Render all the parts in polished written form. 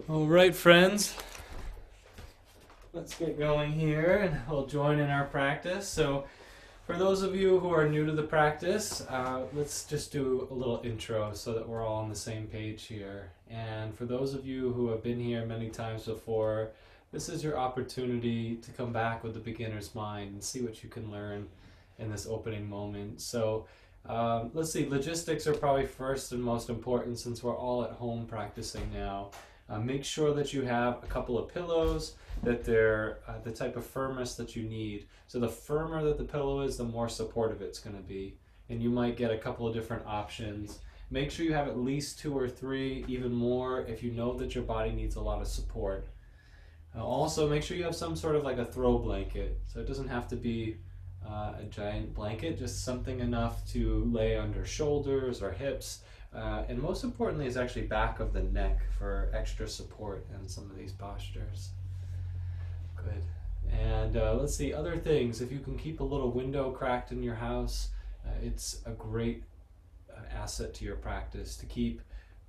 All right, friends, let's get going here and we'll join in our practice. So, for those of you who are new to the practice, let's just do a little intro so that we're all on the same page here. And for those of you who have been here many times before, this is your opportunity to come back with the beginner's mind and see what you can learn in this opening moment. So, let's see, logistics are probably first and most important since we're all at home practicing now. Make sure that you have a couple of pillows, that they're the type of firmness that you need. So the firmer that the pillow is, the more supportive it's going to be. And you might get a couple of different options. Make sure you have at least 2 or 3, even more if you know that your body needs a lot of support. Also, make sure you have some sort of like a throw blanket. So it doesn't have to be a giant blanket, just something enough to lay under shoulders or hips. And most importantly is actually back of the neck for extra support in some of these postures. Good. And let's see, other things. If you can keep a little window cracked in your house, it's a great asset to your practice to keep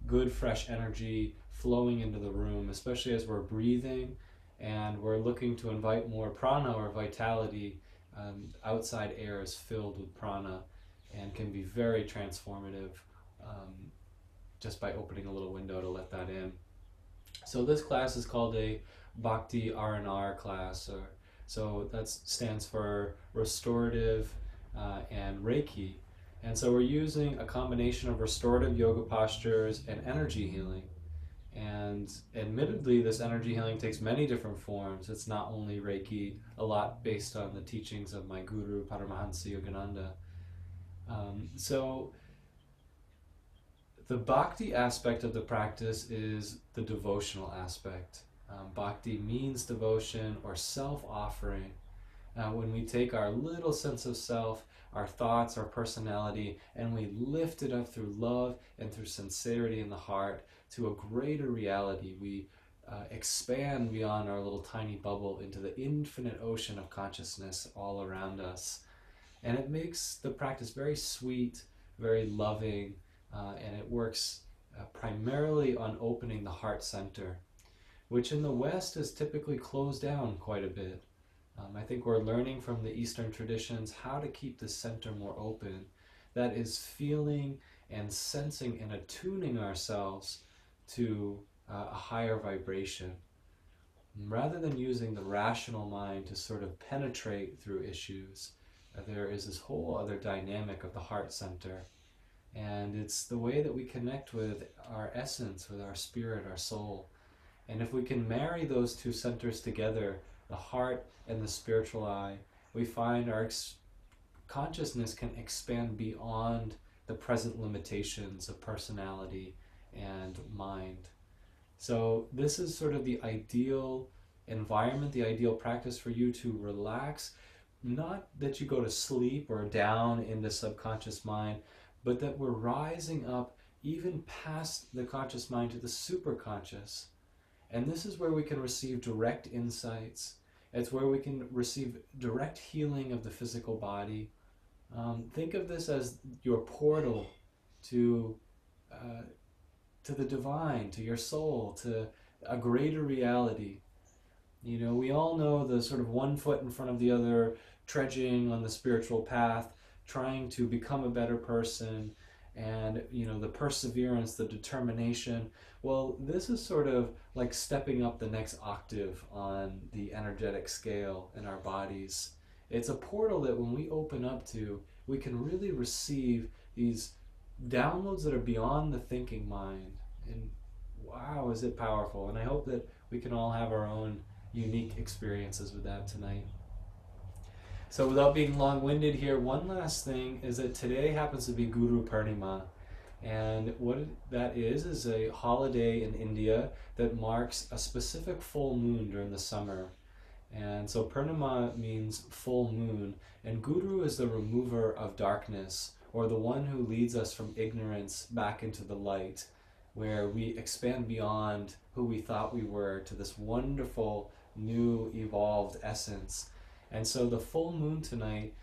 good fresh energy flowing into the room, especially as we're breathing and we're looking to invite more prana or vitality. Outside air is filled with prana and can be very transformative just by opening a little window to let that in. So this class is called a Bhakti R&R class, so that stands for restorative and Reiki. And so we're using a combination of restorative yoga postures and energy healing. And admittedly, this energy healing takes many different forms. It's not only Reiki, a lot based on the teachings of my guru, Paramhansa Yogananda. So the bhakti aspect of the practice is the devotional aspect. Bhakti means devotion or self-offering. When we take our little sense of self, our thoughts, our personality, and we lift it up through love and through sincerity in the heart to a greater reality, we expand beyond our little tiny bubble into the infinite ocean of consciousness all around us. And it makes the practice very sweet, very loving, and it works primarily on opening the heart center, which in the West is typically closed down quite a bit. I think we're learning from the Eastern traditions how to keep the center more open. That is feeling and sensing and attuning ourselves to a higher vibration. Rather than using the rational mind to sort of penetrate through issues, there is this whole other dynamic of the heart center. And it's the way that we connect with our essence, with our spirit, our soul. And if we can marry those two centers together, the heart and the spiritual eye, we find our consciousness can expand beyond the present limitations of personality and mind. So this is sort of the ideal environment, the ideal practice for you to relax. Not that you go to sleep or down into subconscious mind, but that we're rising up even past the conscious mind to the superconscious. And this is where we can receive direct insights. It's where we can receive direct healing of the physical body. Think of this as your portal to the divine, to your soul, to a greater reality. You know, we all know the sort of one foot in front of the other, trudging on the spiritual path, trying to become a better person, and the perseverance, the determination. Well, this is sort of like stepping up the next octave on the energetic scale in our bodies. It's a portal that when we open up to, we can really receive these downloads that are beyond the thinking mind. And wow, is it powerful. And I hope that we can all have our own unique experiences with that tonight. So without being long-winded here, one last thing is that today happens to be Guru Purnima. And what that is a holiday in India that marks a specific full moon during the summer. And so Purnima means full moon, and Guru is the remover of darkness, or the one who leads us from ignorance back into the light, where we expand beyond who we thought we were to this wonderful, new, evolved essence. And so the full moon tonight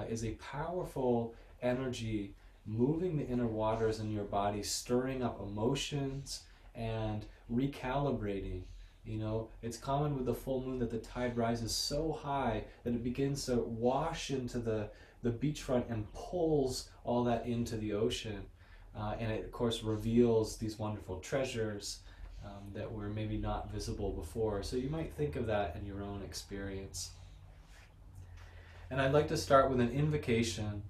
is a powerful energy moving the inner waters in your body, stirring up emotions and recalibrating. You know, it's common with the full moon that the tide rises so high that it begins to wash into the beachfront and pulls all that into the ocean. And it, of course, reveals these wonderful treasures that were maybe not visible before. So you might think of that in your own experience. And I'd like to start with an invocation.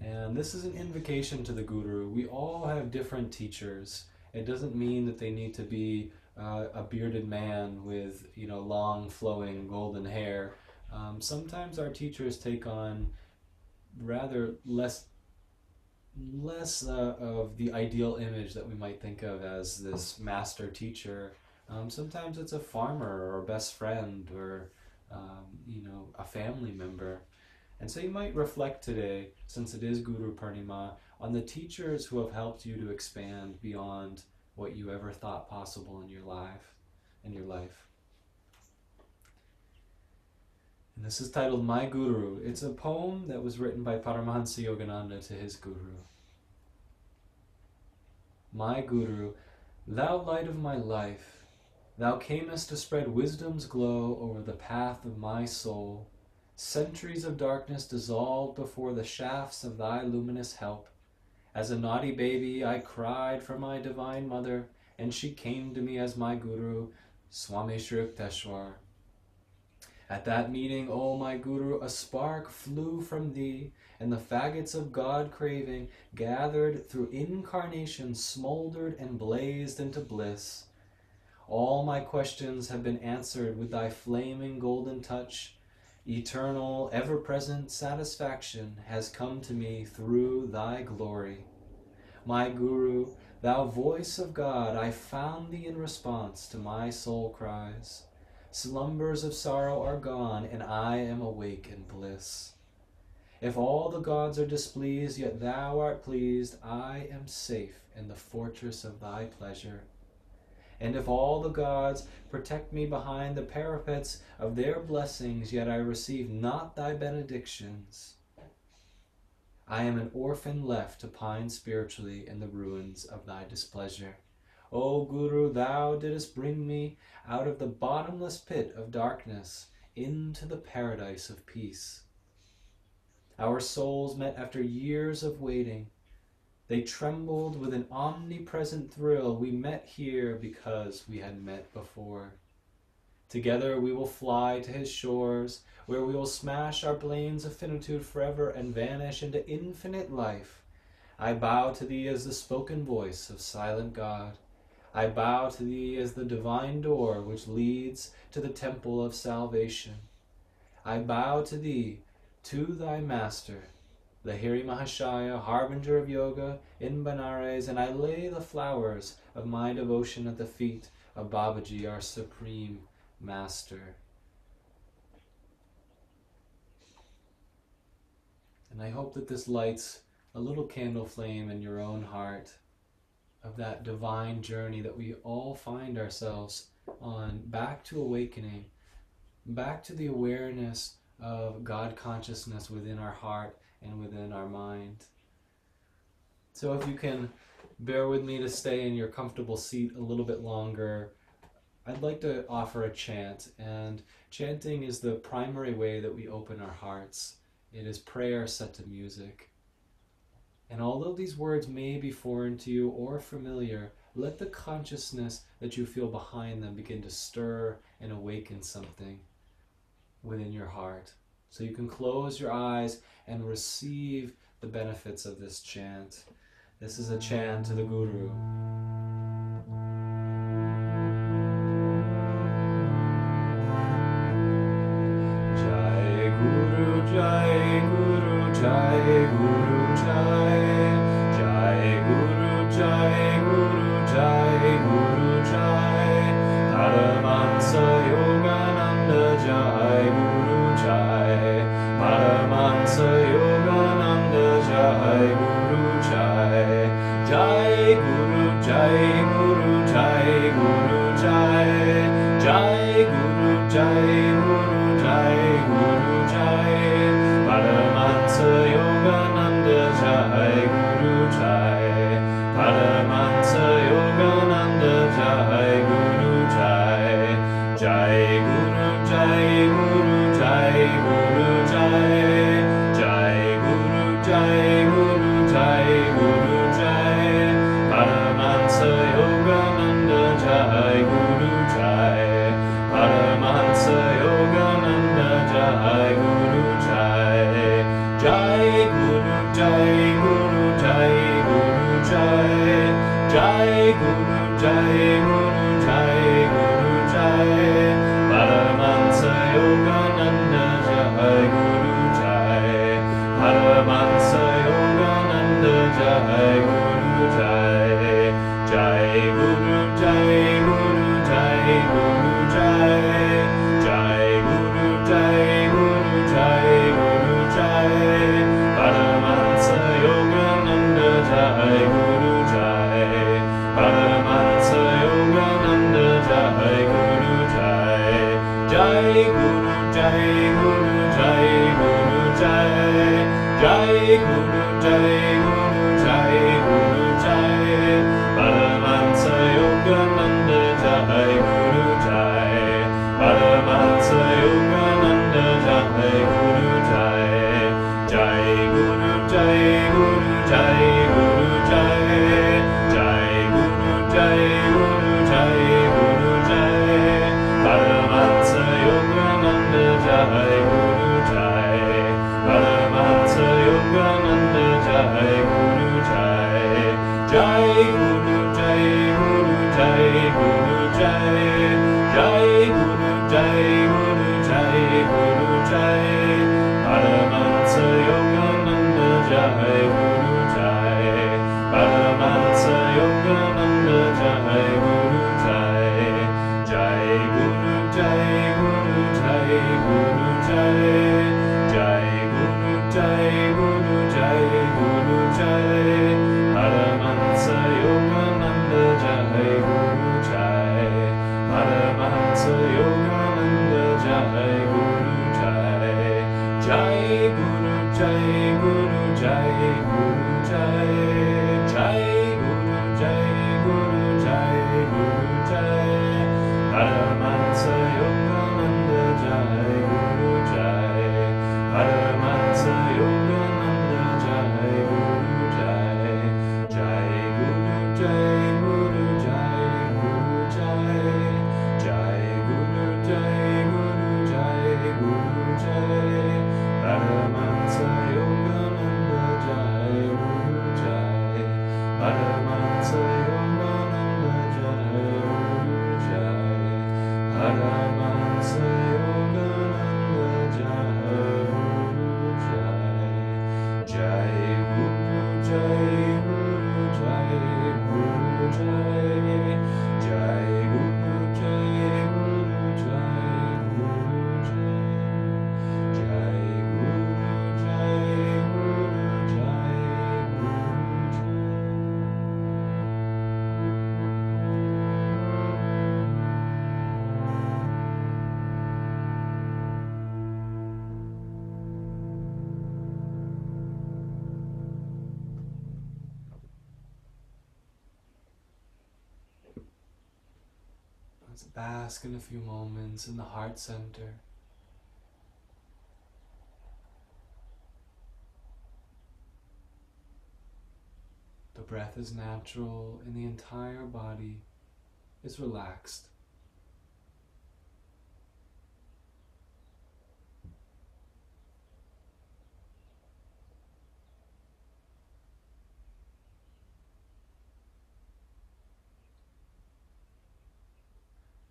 And this is an invocation to the Guru. We all have different teachers. It doesn't mean that they need to be a bearded man with, you know, long flowing golden hair. Sometimes our teachers take on rather less of the ideal image that we might think of as this master teacher. Sometimes it's a farmer or a best friend or you know, a family member. And so you might reflect today, since it is Guru Purnima, on the teachers who have helped you to expand beyond what you ever thought possible in your life. And this is titled My Guru. It's a poem that was written by Paramhansa Yogananda to his Guru. My Guru, thou light of my life, thou camest to spread wisdom's glow over the path of my soul. Centuries of darkness dissolved before the shafts of thy luminous help. As a naughty baby, I cried for my divine mother, and she came to me as my Guru, Swami Shri Yukteswar. At that meeting, O my Guru, a spark flew from thee, and the faggots of God craving, gathered through incarnation, smoldered and blazed into bliss. All my questions have been answered with thy flaming golden touch. Eternal, ever-present satisfaction has come to me through thy glory. My Guru, thou voice of God, I found thee in response to my soul cries. Slumbers of sorrow are gone, and I am awake in bliss. If all the gods are displeased, yet thou art pleased, I am safe in the fortress of thy pleasure. And if all the gods protect me behind the parapets of their blessings, yet I receive not thy benedictions, I am an orphan left to pine spiritually in the ruins of thy displeasure. O Guru, thou didst bring me out of the bottomless pit of darkness into the paradise of peace. Our souls met after years of waiting. They trembled with an omnipresent thrill. We met here because we had met before. Together we will fly to his shores, where we will smash our planes of finitude forever and vanish into infinite life. I bow to thee as the spoken voice of silent God. I bow to thee as the divine door which leads to the temple of salvation. I bow to thee, to thy master, the Hari Mahashaya, harbinger of yoga in Benares, and I lay the flowers of my devotion at the feet of Babaji, our supreme master. And I hope that this lights a little candle flame in your own heart of that divine journey that we all find ourselves on, back to awakening, back to the awareness of God consciousness within our heart and within our mind. So if you can bear with me to stay in your comfortable seat a little bit longer, I'd like to offer a chant. And chanting is the primary way that we open our hearts. It is prayer set to music. And although these words may be foreign to you or familiar, let the consciousness that you feel behind them begin to stir and awaken something within your heart. So you can close your eyes and receive the benefits of this chant. This is a chant to the Guru. Jai Guru, Jai Guru, Jai Guru, Jai. Jai Guru, Jai Guru, Jai Guru, Jai. Paramhansa Yogananda, Jai Guru, Jai. Paramhansa Yogananda, Jai Guru, Jai. Jai Guru, Jai Jai Guru Jai. Jai Guru Jai Guru Jai Guru Jai. Jai Guru Jai Guru Jai Guru Jai. Paramhansa Yogananda Jai Guru Jai. Paramhansa Yogananda Jai Guru Jai. Jai Guru Jai Guru Jai Guru Jai. Jai Guru Jai Guru Jai Guru Jai. Paramhansa Yogananda Jai Guru Jai. Paramhansa Yogananda Jai Guru Jai. Jai Guru Jai Guru Jai Guru Jai. Jai Guru Jai Guru Jai Guru Jai. Paramhansa Yogananda Jai Guru Jai. Paramhansa Yogananda Jai Guru Jai. Jai Guru Jai Guru Jai Guru Jai. Jai Guru Jai Guru Jai Guru Jai. Paramhansa Yogananda Jai Guru Jai. Paramhansa Yogananda Jai Guru Jai. Jai Guru Jai Guru Jai Guru Jai. Jai Guru Jai Guru Jai Guru Jai. Paramhansa Yogananda Jai Guru Jai. Paramhansa Yogananda Jai Guru Jai. Jai Guru Jai Guru Jai Guru Jai. Jai Guru Jai Guru Jai Guru Jai. Paramhansa Yogananda Jai Guru Jai. Paramhansa Yogananda Jai Guru Jai. Jai Guru Jai Guru Jai Guru Jai. Jai Guru Jai Guru Jai Guru Jai. Paramhansa Yogananda Jai Guru Jai. Paramhansa Yogananda Jai Guru Jai. Jai Guru Jai Guru Jai Guru Jai. Jai Guru Jai Guru Jai Guru Jai. Paramhansa Yogananda Jai Guru Jai. Paramhansa Yogananda Jai Guru Jai. Jai Guru Jai Guru Jai Guru Jai. Jai Guru Jai Guru Jai Guru Jai. Paramhansa Yogananda Jai Guru Jai. Paramhansa Yogananda Jai Guru Jai. Paramhansa Yogananda Jai Guru Jai. Jai Guru Jai Guru Jai Guru Jai. Jai Guru Jai Guru Jai Guru Jai. Jai Guru Jai Guru Jai Guru Let's bask in a few moments in the heart center. The breath is natural and the entire body is relaxed.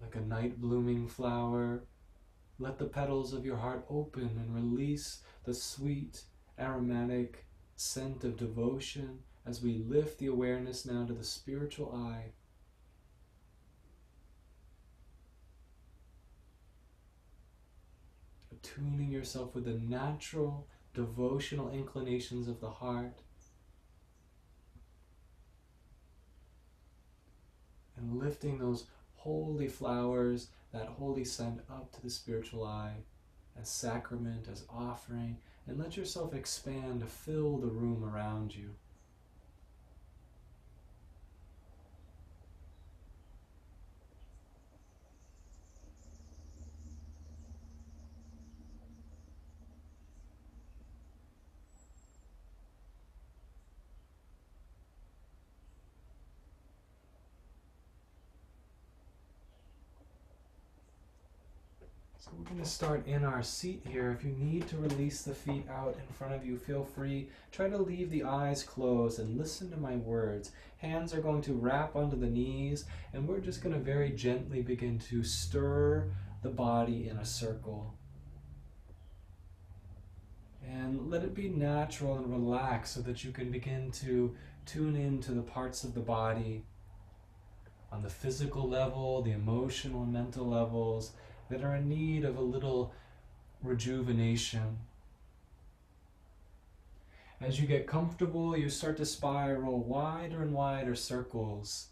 Like a night blooming flower, let the petals of your heart open and release the sweet, aromatic scent of devotion as we lift the awareness now to the spiritual eye. Attuning yourself with the natural devotional inclinations of the heart and lifting those holy flowers, that holy scent up to the spiritual eye as sacrament, as offering, and let yourself expand to fill the room around you. So we're going to start in our seat here. If you need to release the feet out in front of you, feel free. Try to leave the eyes closed and listen to my words. Hands are going to wrap onto the knees, and we're just going to very gently begin to stir the body in a circle. And let it be natural and relaxed so that you can begin to tune into the parts of the body on the physical level, the emotional and mental levels that are in need of a little rejuvenation. As you get comfortable, you start to spiral wider and wider circles.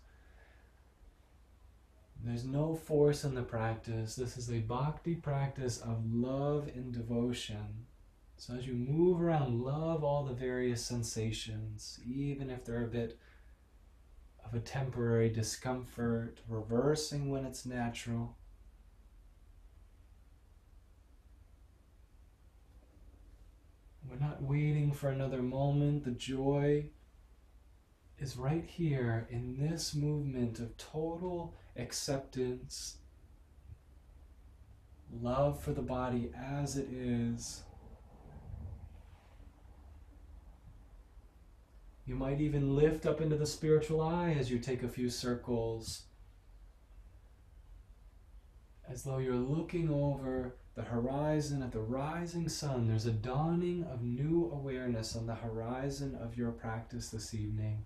There's no force in the practice. This is a bhakti practice of love and devotion. So as you move around, love all the various sensations, even if they're a bit of a temporary discomfort, reversing when it's natural. We're not waiting for another moment. The joy is right here in this movement of total acceptance, love for the body as it is. You might even lift up into the spiritual eye as you take a few circles, as though you're looking over the horizon at the rising sun. There's a dawning of new awareness on the horizon of your practice this evening.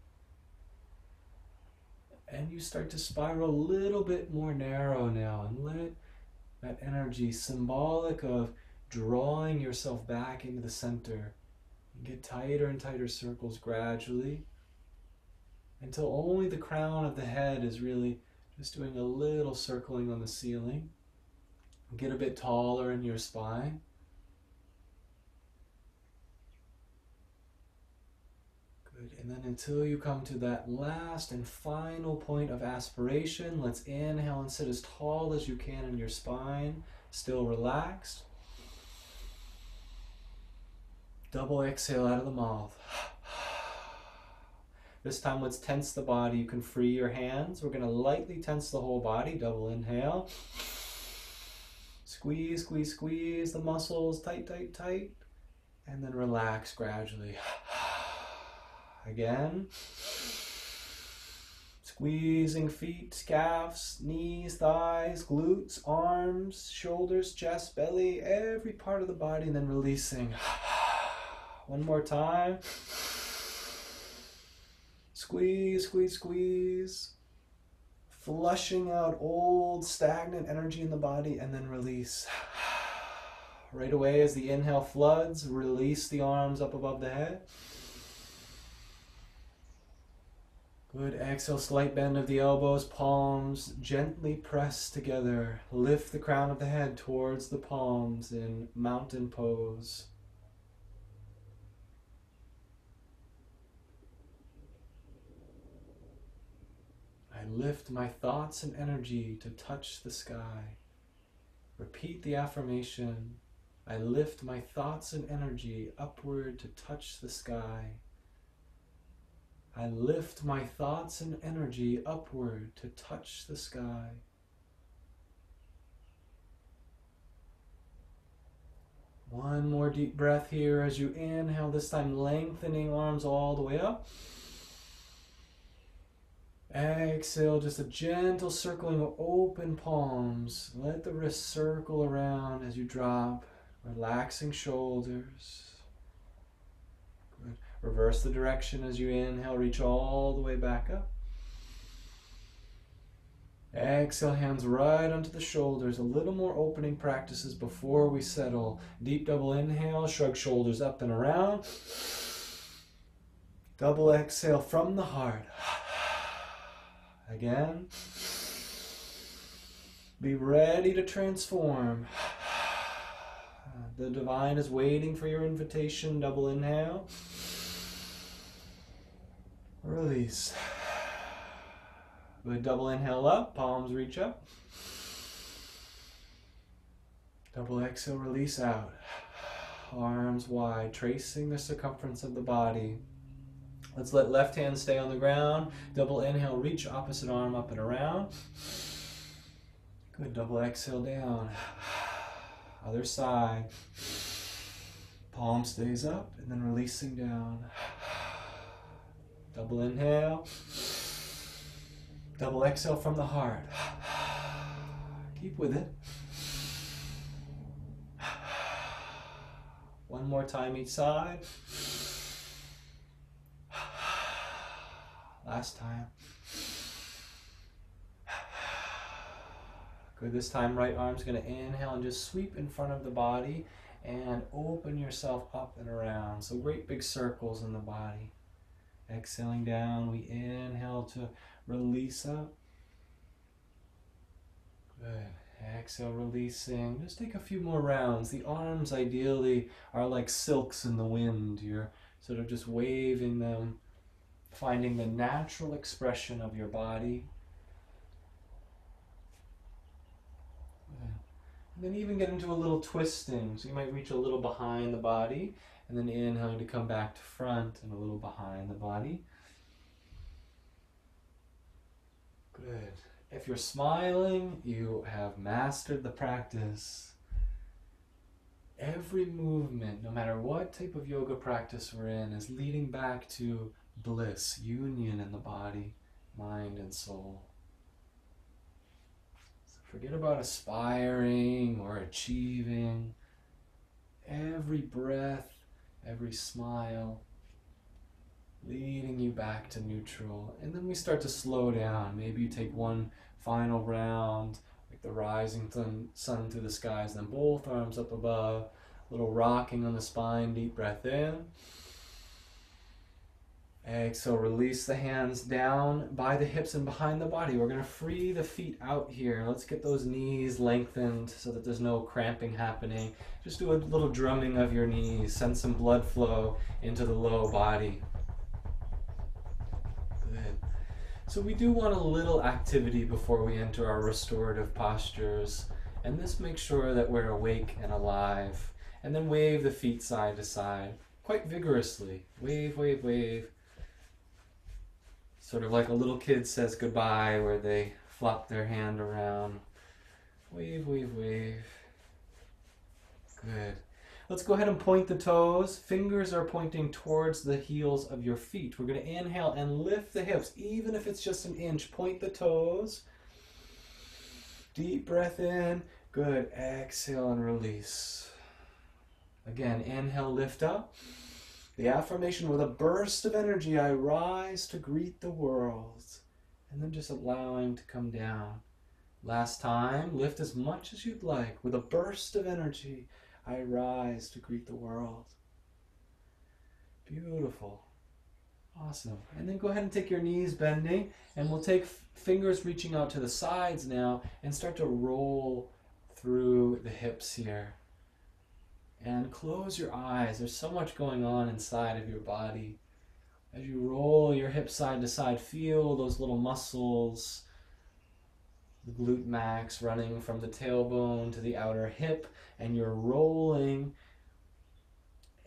And you start to spiral a little bit more narrow now, and let that energy, symbolic of drawing yourself back into the center, get tighter and tighter circles gradually, until only the crown of the head is really just doing a little circling on the ceiling. Get a bit taller in your spine. Good. And then until you come to that last and final point of aspiration, let's inhale and sit as tall as you can in your spine, still relaxed. Double exhale out of the mouth. This time let's tense the body. You can free your hands. We're going to lightly tense the whole body. Double inhale. Squeeze, squeeze, squeeze the muscles. Tight, tight, tight. And then relax gradually. Again. Squeezing feet, calves, knees, thighs, glutes, arms, shoulders, chest, belly, every part of the body, and then releasing. One more time. Squeeze, squeeze, squeeze. Flushing out old, stagnant energy in the body, and then release. Right away as the inhale floods, release the arms up above the head. Good. Exhale, slight bend of the elbows, palms gently press together. Lift the crown of the head towards the palms in mountain pose. I lift my thoughts and energy to touch the sky. Repeat the affirmation. I lift my thoughts and energy upward to touch the sky. I lift my thoughts and energy upward to touch the sky. One more deep breath here as you inhale, this time lengthening arms all the way up. Exhale, just a gentle circling of open palms. Let the wrists circle around as you drop, relaxing shoulders. Good. Reverse the direction as you inhale, reach all the way back up. Exhale, hands right onto the shoulders. A little more opening practices before we settle. Deep double inhale, shrug shoulders up and around. Double exhale from the heart. Again. Be ready to transform. The divine is waiting for your invitation. Double inhale. Release. Good. Double inhale up. Palms reach up. Double exhale. Release out. Arms wide, tracing the circumference of the body. Let's let left hand stay on the ground. Double inhale, reach opposite arm up and around. Good, double exhale down. Other side. Palm stays up and then releasing down. Double inhale. Double exhale from the heart. Keep with it. One more time each side. Last time. Good. This time, right arm's going to inhale and just sweep in front of the body and open yourself up and around. So great big circles in the body. Exhaling down, we inhale to release up. Good. Exhale, releasing. Just take a few more rounds. The arms ideally are like silks in the wind. You're sort of just waving them, finding the natural expression of your body. Good. And then even get into a little twisting. So you might reach a little behind the body, and then inhaling to come back to front and a little behind the body. Good. If you're smiling, you have mastered the practice. Every movement, no matter what type of yoga practice we're in, is leading back to bliss, union in the body, mind, and soul. So forget about aspiring or achieving. Every breath, every smile, leading you back to neutral. And then we start to slow down. Maybe you take one final round, like the rising sun through the skies, then both arms up above, a little rocking on the spine, deep breath in. Exhale, release the hands down by the hips and behind the body. We're going to free the feet out here. Let's get those knees lengthened so that there's no cramping happening. Just do a little drumming of your knees. Send some blood flow into the low body. Good. So we do want a little activity before we enter our restorative postures. And this makes sure that we're awake and alive. And then wave the feet side to side quite vigorously. Wave, wave, wave. Sort of like a little kid says goodbye, where they flop their hand around. Wave, wave, wave. Good. Let's go ahead and point the toes. Fingers are pointing towards the heels of your feet. We're going to inhale and lift the hips, even if it's just an inch. Point the toes. Deep breath in. Good. Exhale and release. Again, inhale, lift up. The affirmation with a burst of energy, I rise to greet the world. And then just allowing to come down. Last time, lift as much as you'd like. With a burst of energy, I rise to greet the world. Beautiful. Awesome. And then go ahead and take your knees bending, and we'll take fingers reaching out to the sides now and start to roll through the hips here. And close your eyes. There's so much going on inside of your body. As you roll your hips side to side, feel those little muscles, the glute max running from the tailbone to the outer hip, and you're rolling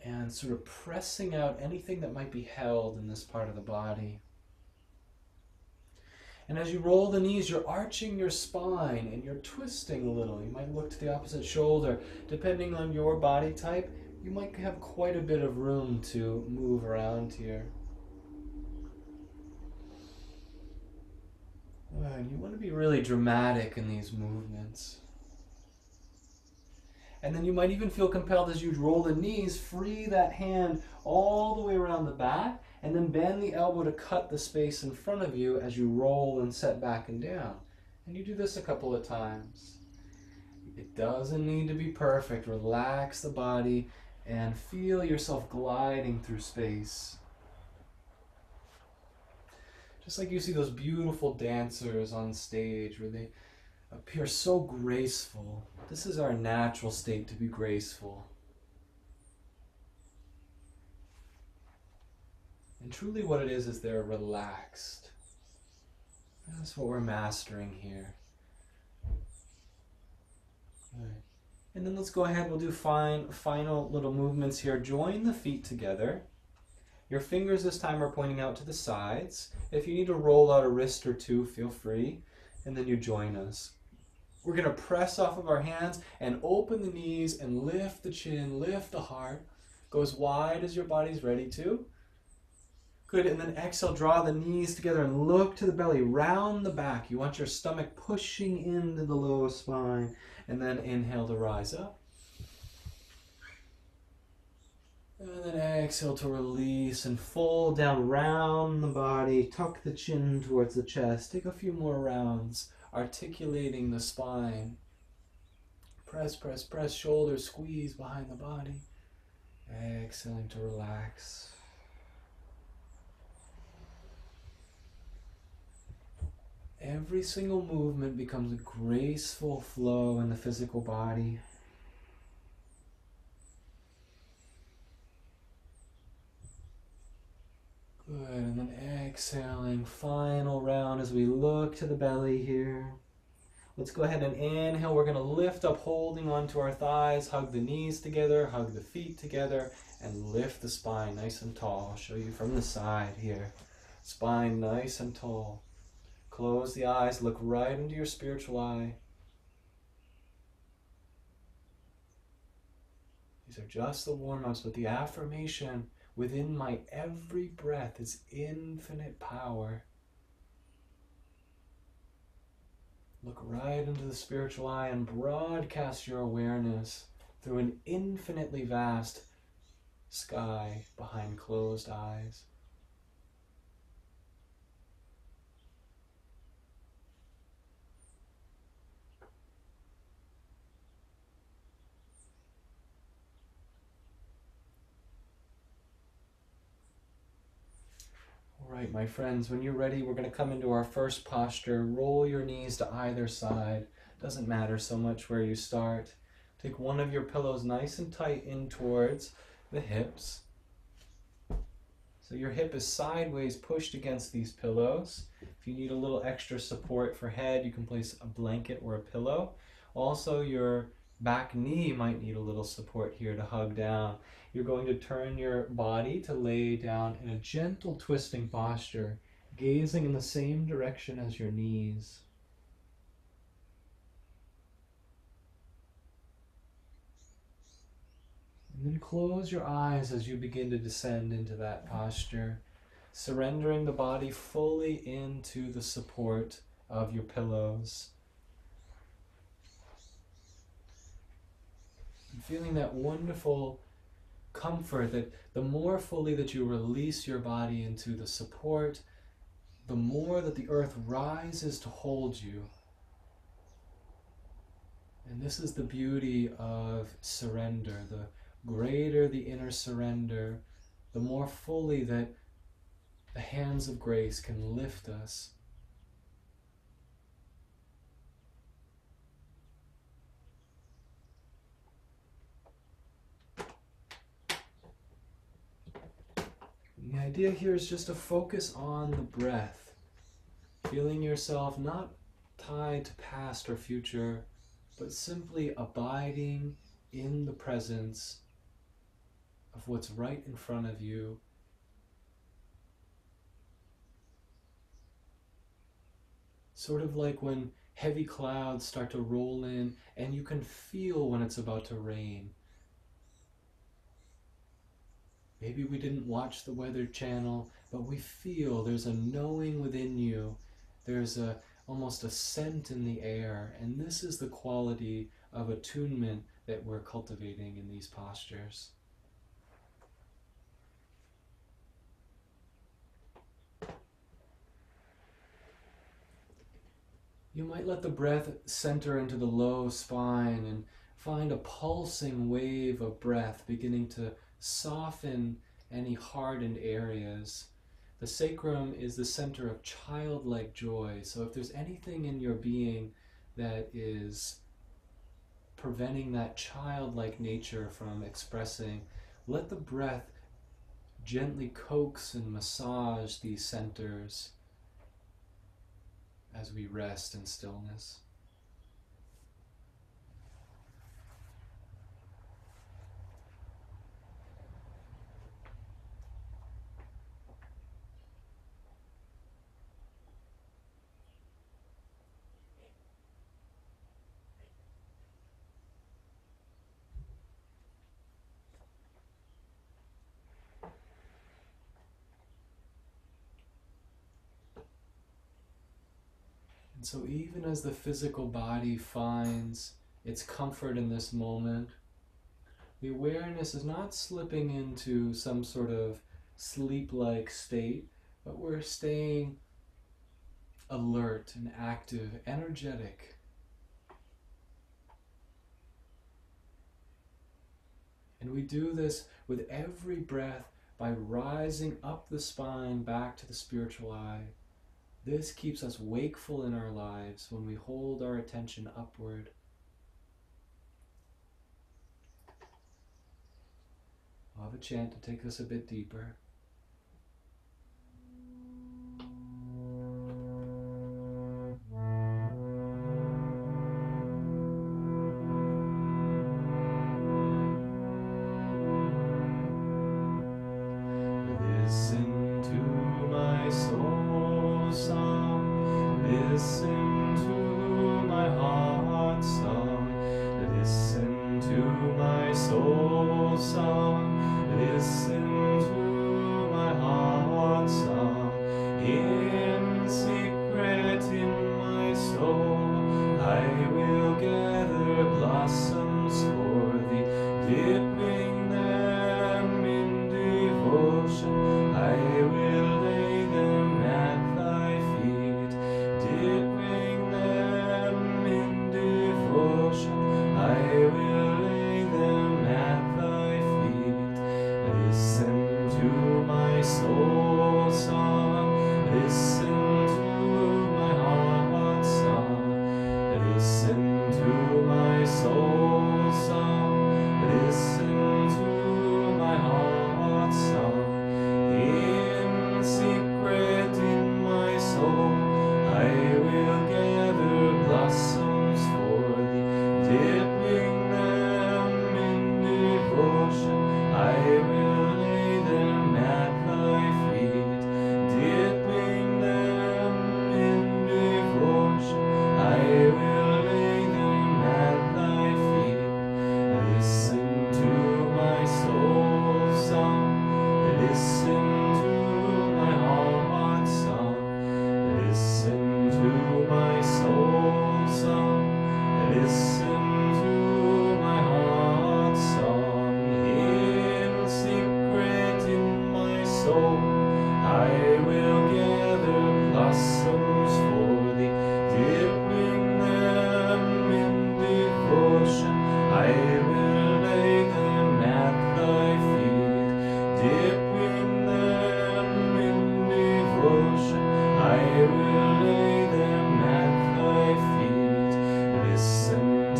and sort of pressing out anything that might be held in this part of the body. And as you roll the knees, you're arching your spine and you're twisting a little. You might look to the opposite shoulder. Depending on your body type, you might have quite a bit of room to move around here. And you want to be really dramatic in these movements. And then you might even feel compelled as you roll the knees, free that hand all the way around the back, and then bend the elbow to cut the space in front of you as you roll and set back and down. And you do this a couple of times. It doesn't need to be perfect. Relax the body and feel yourself gliding through space. Just like you see those beautiful dancers on stage where they appear so graceful. This is our natural state, to be graceful. And truly what it is they're relaxed. That's what we're mastering here. Right. And then let's go ahead, we'll do final little movements here. Join the feet together. Your fingers this time are pointing out to the sides. If you need to roll out a wrist or two, feel free. And then you join us. We're going to press off of our hands and open the knees and lift the chin, lift the heart. Go as wide as your body's ready to. Good, and then exhale, draw the knees together and look to the belly, round the back. You want your stomach pushing into the low spine. And then inhale to rise up. And then exhale to release and fold down, round the body. Tuck the chin towards the chest. Take a few more rounds, articulating the spine. Press, press, press, shoulders squeeze behind the body. Exhaling to relax. Every single movement becomes a graceful flow in the physical body. Good, and then exhaling, final round as we look to the belly here. Let's go ahead and inhale. We're going to lift up, holding onto our thighs, hug the knees together, hug the feet together, and lift the spine nice and tall. I'll show you from the side here. Spine nice and tall. Close the eyes, look right into your spiritual eye. These are just the warm-ups, but the affirmation within my every breath is infinite power. Look right into the spiritual eye and broadcast your awareness through an infinitely vast sky behind closed eyes. All right, my friends, when you're ready, we're going to come into our first posture. Roll your knees to either side. Doesn't matter so much where you start. Take one of your pillows nice and tight in towards the hips. So your hip is sideways pushed against these pillows. If you need a little extra support for head, you can place a blanket or a pillow. Also, your back knee might need a little support here to hug down. You're going to turn your body to lay down in a gentle twisting posture, gazing in the same direction as your knees. And then close your eyes as you begin to descend into that posture, surrendering the body fully into the support of your pillows. And feeling that wonderful comfort that the more fully that you release your body into the support, the more that the earth rises to hold you. And this is the beauty of surrender. The greater the inner surrender, the more fully that the hands of grace can lift us. The idea here is just to focus on the breath, feeling yourself not tied to past or future, but simply abiding in the presence of what's right in front of you. Sort of like when heavy clouds start to roll in and you can feel when it's about to rain. Maybe we didn't watch the Weather Channel, but we feel there's a knowing within you. There's almost a scent in the air, and this is the quality of attunement that we're cultivating in these postures. You might let the breath center into the low spine and find a pulsing wave of breath beginning to soften any hardened areas. The sacrum is the center of childlike joy. So if there's anything in your being that is preventing that childlike nature from expressing, let the breath gently coax and massage these centers as we rest in stillness. And so even as the physical body finds its comfort in this moment, the awareness is not slipping into some sort of sleep-like state, but we're staying alert and active, energetic. And we do this with every breath by rising up the spine back to the spiritual eye. This keeps us wakeful in our lives when we hold our attention upward. I'll have a chant to take us a bit deeper. Listen to my soul song, listen to my heart song, listen to my soul song, listen to my heart song. In secret in my soul, I will gather blossoms for thee, dipping them in devotion. I will lay them at thy feet, dipping them in devotion. I will lay them at thy feet. Listen to my soul song, listen to my heart song, listen to my soul song, listen to my heart song. In secret in my soul, I will gather blossoms for thee, dipping them in devotion. I will lay them at thy feet, dipping them in devotion. I will lay them at thy feet. Listen to my soul song, listen to my heart song, listen to my soul song, listen to my heart song. In secret in my soul, I will gather blossoms for thee, dipping them in devotion. I will lay them at thy feet, dipping them in devotion. I will lay them at thy feet. Listen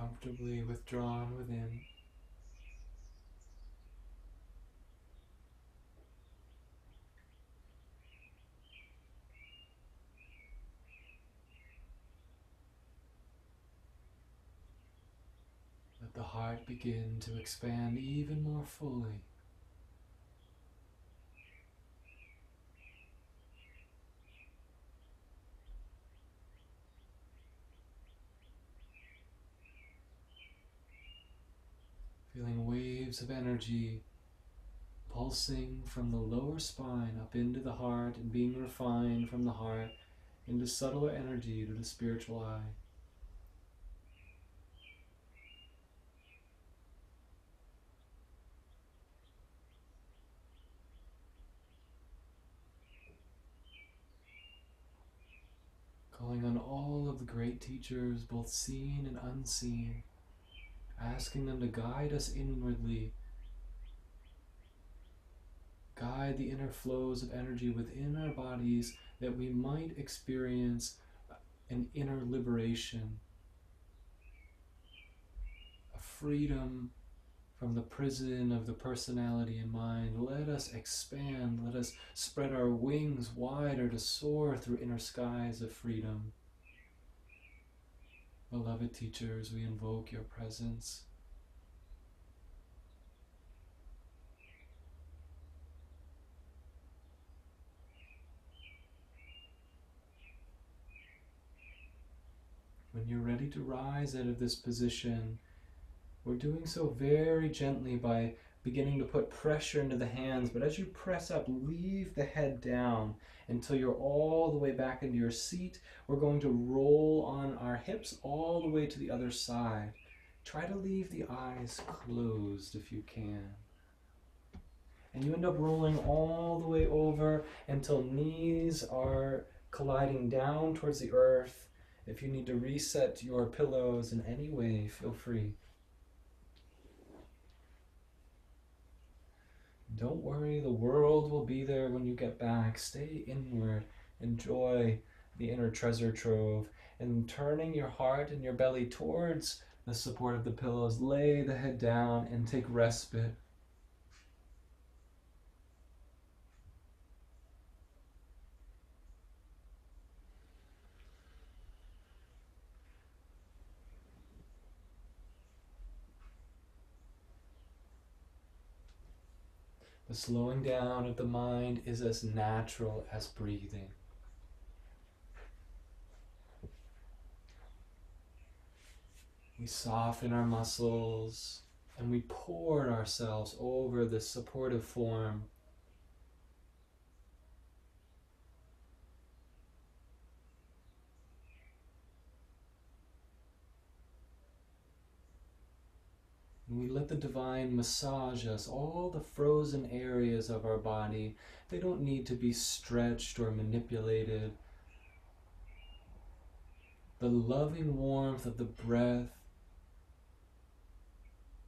comfortably withdrawn within. Let the heart begin to expand even more fully. Feeling waves of energy pulsing from the lower spine up into the heart and being refined from the heart into subtler energy to the spiritual eye. Calling on all of the great teachers, both seen and unseen, asking them to guide us inwardly, guide the inner flows of energy within our bodies, that we might experience an inner liberation, a freedom from the prison of the personality and mind. Let us expand, let us spread our wings wider to soar through inner skies of freedom. Beloved teachers, we invoke your presence. When you're ready to rise out of this position, we're doing so very gently by beginning to put pressure into the hands, but as you press up, leave the head down until you're all the way back into your seat. We're going to roll on our hips all the way to the other side. Try to leave the eyes closed if you can. And you end up rolling all the way over until knees are colliding down towards the earth. If you need to reset your pillows in any way, feel free. Don't worry, the world will be there when you get back. Stay inward. Enjoy the inner treasure trove. And turning your heart and your belly towards the support of the pillows, lay the head down and take respite. The slowing down of the mind is as natural as breathing. We soften our muscles and we pour ourselves over this supportive form. And we let the divine massage us, all the frozen areas of our body. They don't need to be stretched or manipulated. The loving warmth of the breath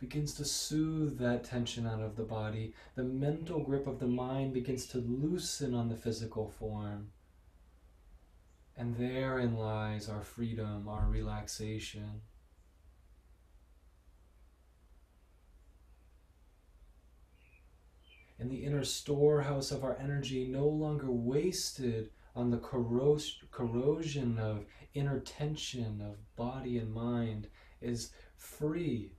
begins to soothe that tension out of the body. The mental grip of the mind begins to loosen on the physical form. And therein lies our freedom, our relaxation. And the inner storehouse of our energy, no longer wasted on the corrosion of inner tension of body and mind, is free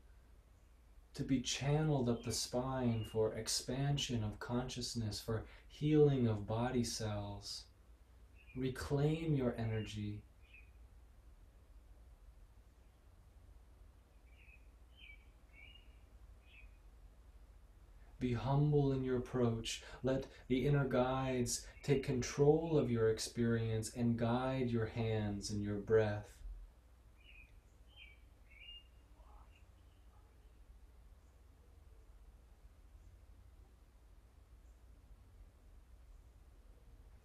to be channeled up the spine for expansion of consciousness, for healing of body cells. Reclaim your energy. Be humble in your approach. Let the inner guides take control of your experience and guide your hands and your breath.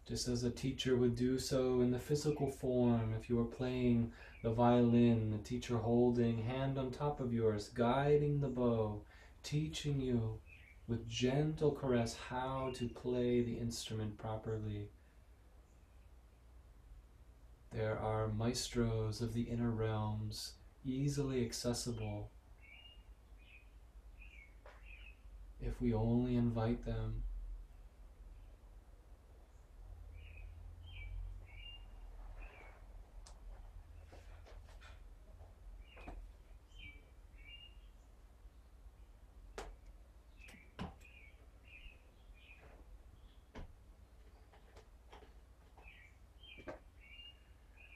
Just as a teacher would do so in the physical form, if you were playing the violin, the teacher holding hand on top of yours, guiding the bow, teaching you with gentle caress how to play the instrument properly. There are maestros of the inner realms easily accessible if we only invite them.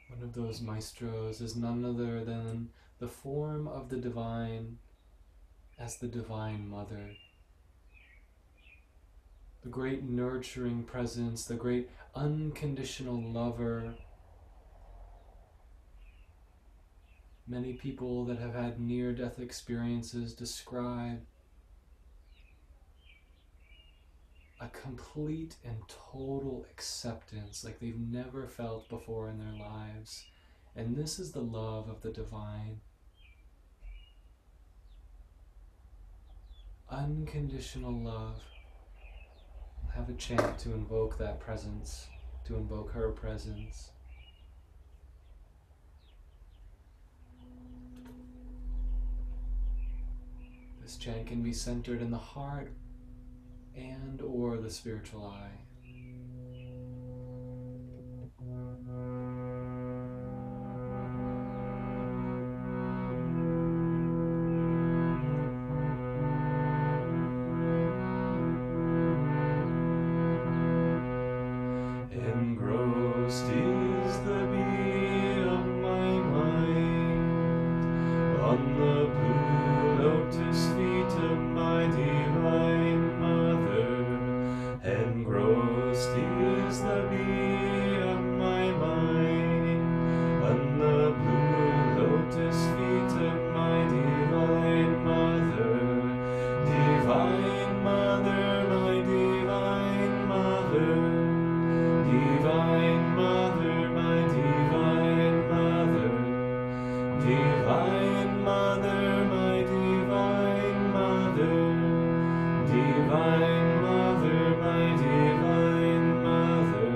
One of those maestros is none other than the form of the divine as the Divine Mother. The great nurturing presence, the great unconditional lover. Many people that have had near-death experiences describe a complete and total acceptance like they've never felt before in their lives. And this is the love of the divine. Unconditional love. Have a chant to invoke that presence, to invoke her presence. This chant can be centered in the heart and or the spiritual eye. Engrossed is the bee of my mind, on the blue lotus feet of my divine mother. Engrossed is the bee of my mind, on the blue lotus feet of my divine mother. Divine mother, my divine mother. Divine Mother, my Divine Mother. Divine Mother, my Divine Mother. Divine Mother, my Divine Mother.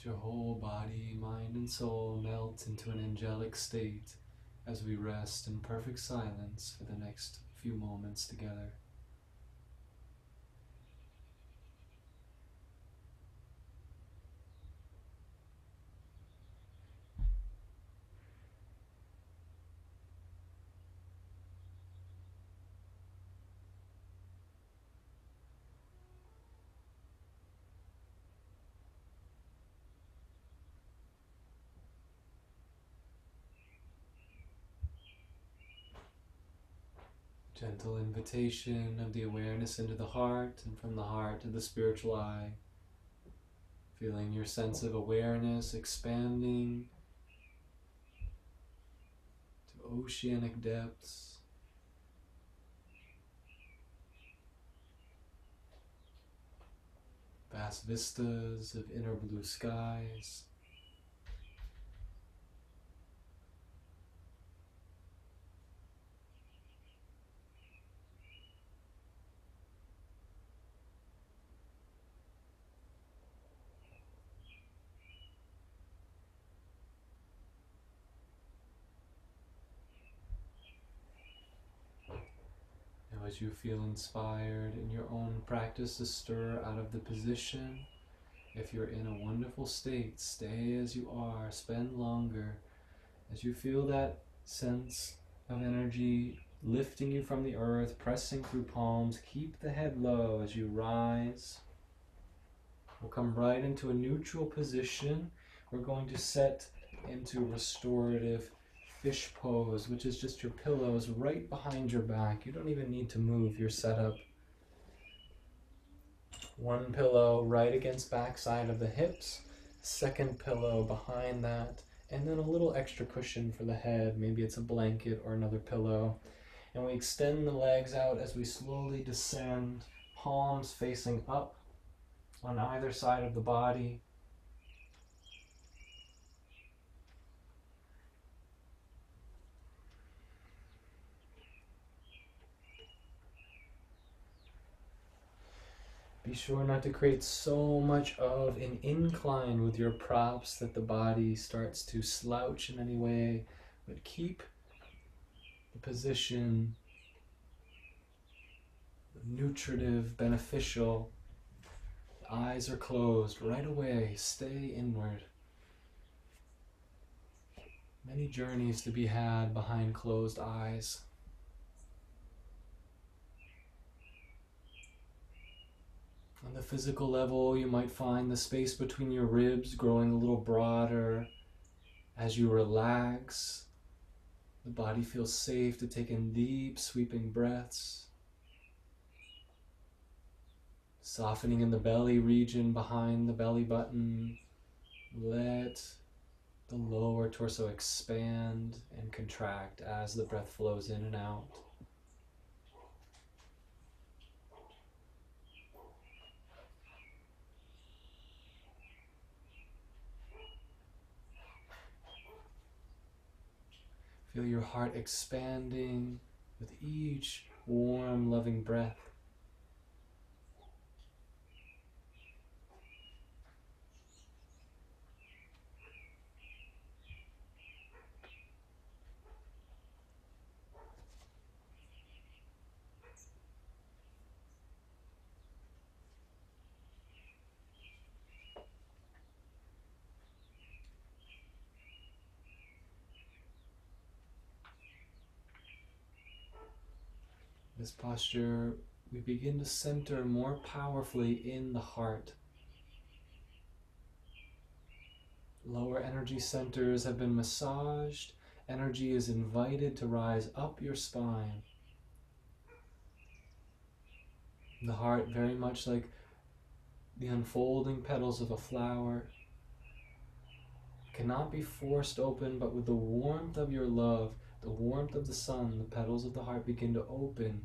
Let your whole body, mind, and soul melt into an angelic state as we rest in perfect silence for the next few moments together. Gentle invitation of the awareness into the heart, and from the heart to the spiritual eye. Feeling your sense of awareness expanding to oceanic depths. Vast vistas of inner blue skies. Now, as you feel inspired in your own practice to stir out of the position, if you're in a wonderful state, stay as you are, spend longer. As you feel that sense of energy lifting you from the earth, pressing through palms, keep the head low as you rise. We'll come right into a neutral position. We're going to set into restorative fish pose, which is just your pillows right behind your back. You don't even need to move your setup. One pillow right against backside of the hips, second pillow behind that, and then a little extra cushion for the head. Maybe it's a blanket or another pillow. And we extend the legs out as we slowly descend, palms facing up on either side of the body. Be sure not to create so much of an incline with your props that the body starts to slouch in any way, but keep the position nutritive, beneficial. The eyes are closed right away. Stay inward. Many journeys to be had behind closed eyes. On the physical level, you might find the space between your ribs growing a little broader. As you relax, the body feels safe to take in deep, sweeping breaths. Softening in the belly region behind the belly button. Let the lower torso expand and contract as the breath flows in and out. Feel your heart expanding with each warm, loving breath. This posture, we begin to center more powerfully in the heart. Lower energy centers have been massaged. Energy is invited to rise up your spine. The heart, very much like the unfolding petals of a flower, cannot be forced open, but with the warmth of your love, the warmth of the sun, the petals of the heart begin to open.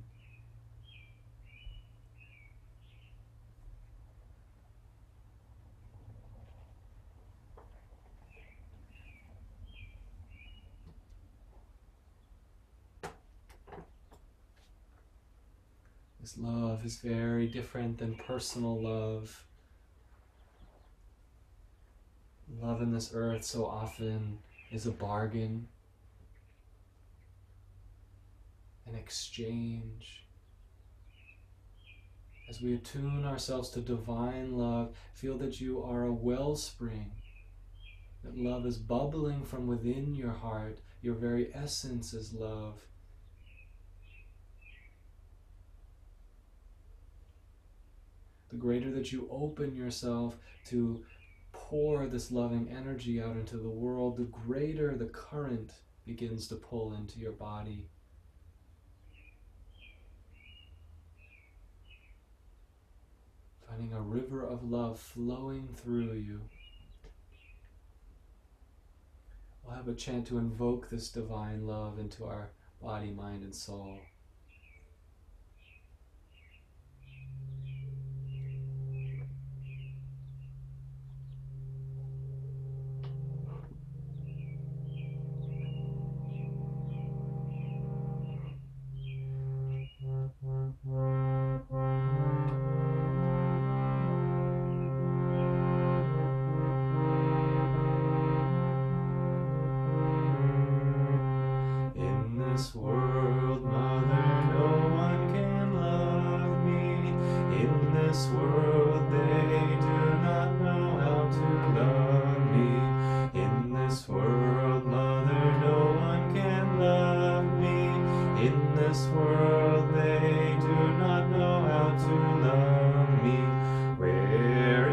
This love is very different than personal love. Love in this earth so often is a bargain, an exchange. As we attune ourselves to divine love, feel that you are a wellspring, that love is bubbling from within your heart. Your very essence is love. The greater that you open yourself to pour this loving energy out into the world, the greater the current begins to pull into your body. Finding a river of love flowing through you. We'll have a chant to invoke this divine love into our body, mind, and soul. In this world, Mother, no one can love me. In this world, they do not know how to love me. In this world, Mother, no one can love me. In this world, they do not know how to love me. Where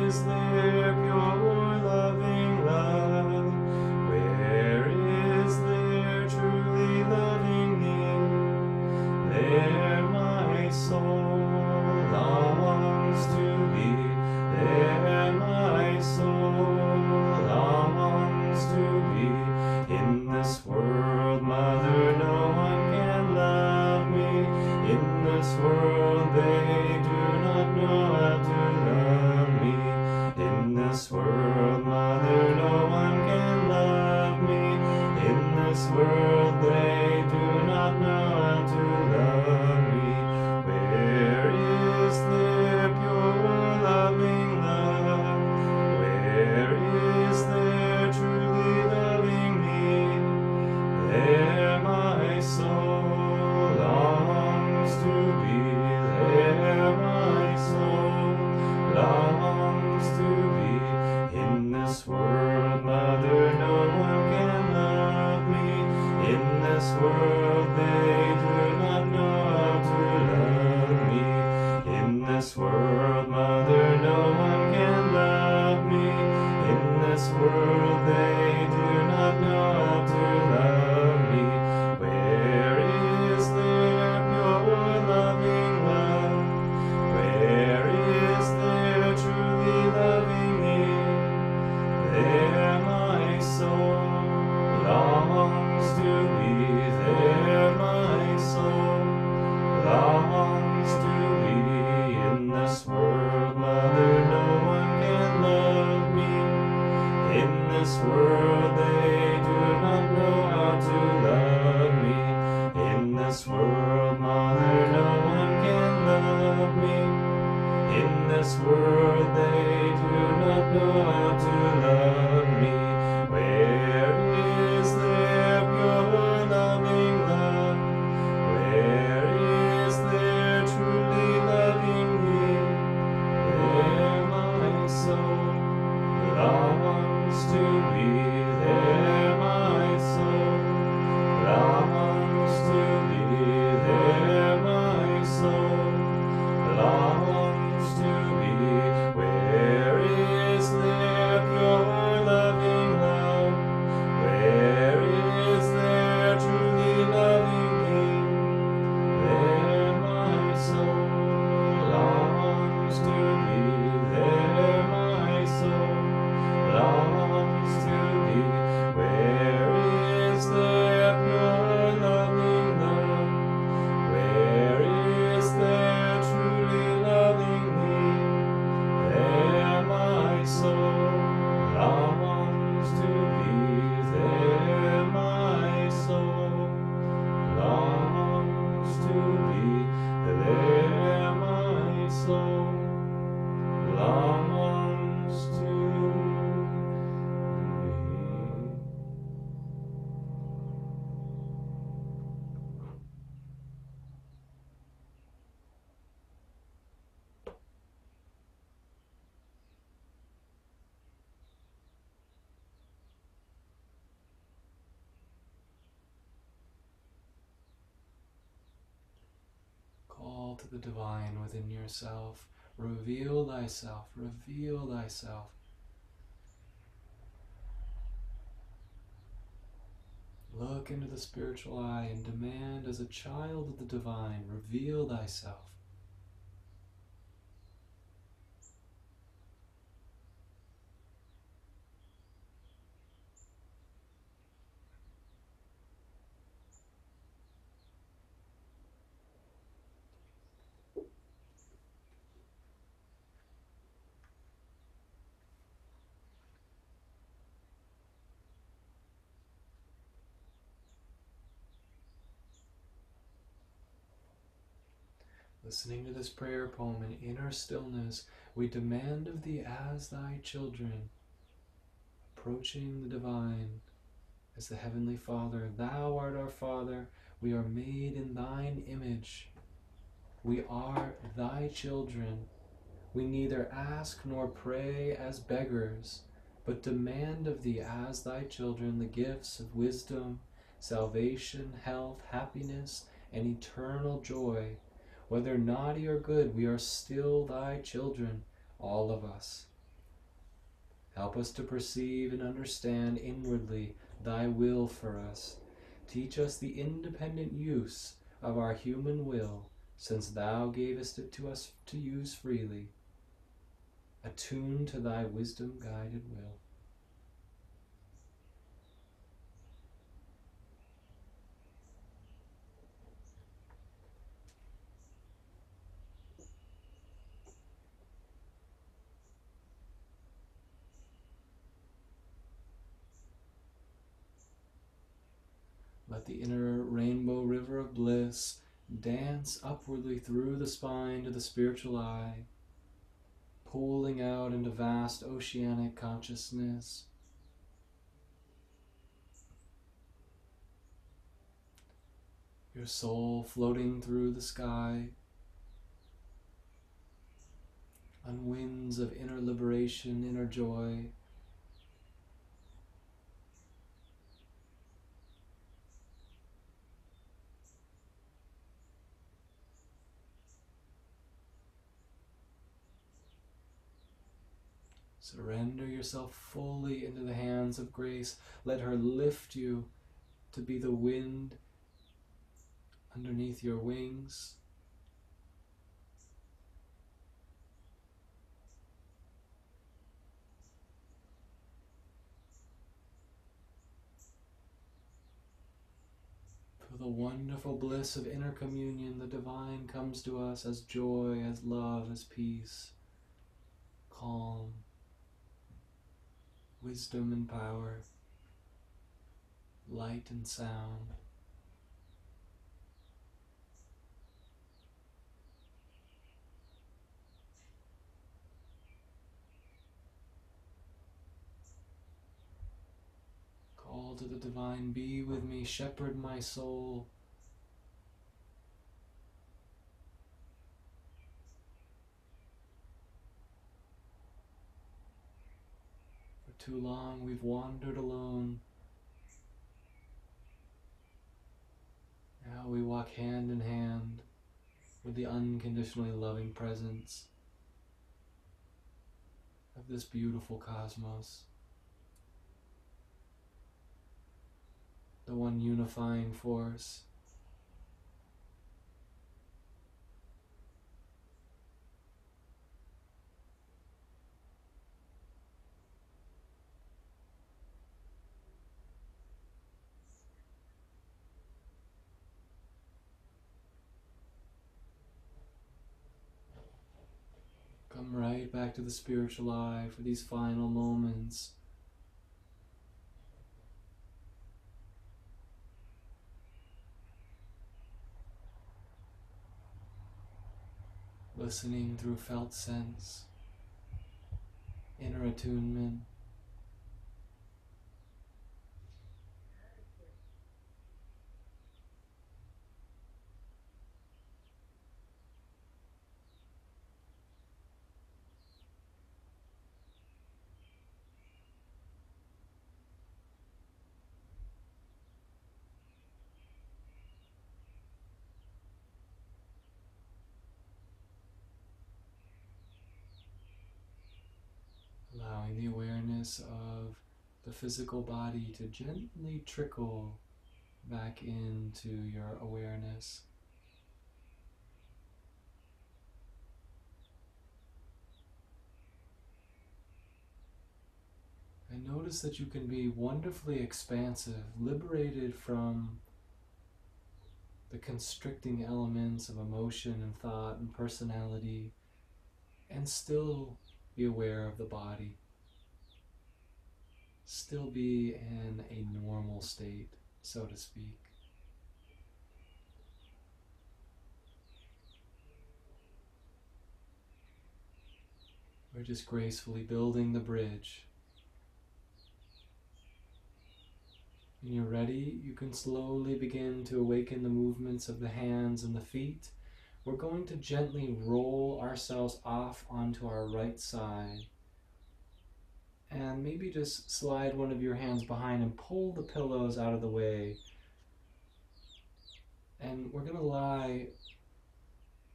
is their pure loving love? Where is their truly loving me? There my soul longs to be. There my soul longs to be. In this world, Mother, no one can love me. In this world, they do not know how to love me. In this world, Mother, no one can love me. In this world, they do not know how to love me. Where is their pure loving love? Where is their truly loving me? There my soul longs to be. There my soul longs to be. In this world, Mother, no one can love me. In this world, they do not know how to love me. In this world, Mother, no one can love me. In this world, they do not know how to love me. Where is their pure loving love? Where is their truly loving me? There my soul longs to be. There my soul to the divine within yourself. Reveal thyself, reveal thyself. Look into the spiritual eye and demand as a child of the divine, reveal thyself. Listening to this prayer poem in inner stillness, we demand of thee as thy children, approaching the divine as the Heavenly Father. Thou art our Father, we are made in thine image. We are thy children. We neither ask nor pray as beggars, but demand of thee as thy children the gifts of wisdom, salvation, health, happiness, and eternal joy. Whether naughty or good, we are still thy children, all of us. Help us to perceive and understand inwardly thy will for us. Teach us the independent use of our human will, since thou gavest it to us to use freely. Attune to thy wisdom-guided will. Let the inner rainbow river of bliss dance upwardly through the spine to the spiritual eye, pulling out into vast oceanic consciousness. Your soul floating through the sky on winds of inner liberation, inner joy. Surrender yourself fully into the hands of grace. Let her lift you to be the wind underneath your wings. Feel the wonderful bliss of inner communion. The divine comes to us as joy, as love, as peace, calm, wisdom and power, light and sound. Call to the divine, be with me, shepherd my soul. For too long we've wandered alone. Now we walk hand in hand with the unconditionally loving presence of this beautiful cosmos, the one unifying force. Come right back to the spiritual eye for these final moments. Listening through felt sense, inner attunement. awareness of the physical body to gently trickle back into your awareness. And notice that you can be wonderfully expansive, liberated from the constricting elements of emotion and thought and personality, and still be aware of the body. Still be in a normal state, so to speak. We're just gracefully building the bridge. When you're ready, you can slowly begin to awaken the movements of the hands and the feet. We're going to gently roll ourselves off onto our right side. And maybe just slide one of your hands behind and pull the pillows out of the way. And we're going to lie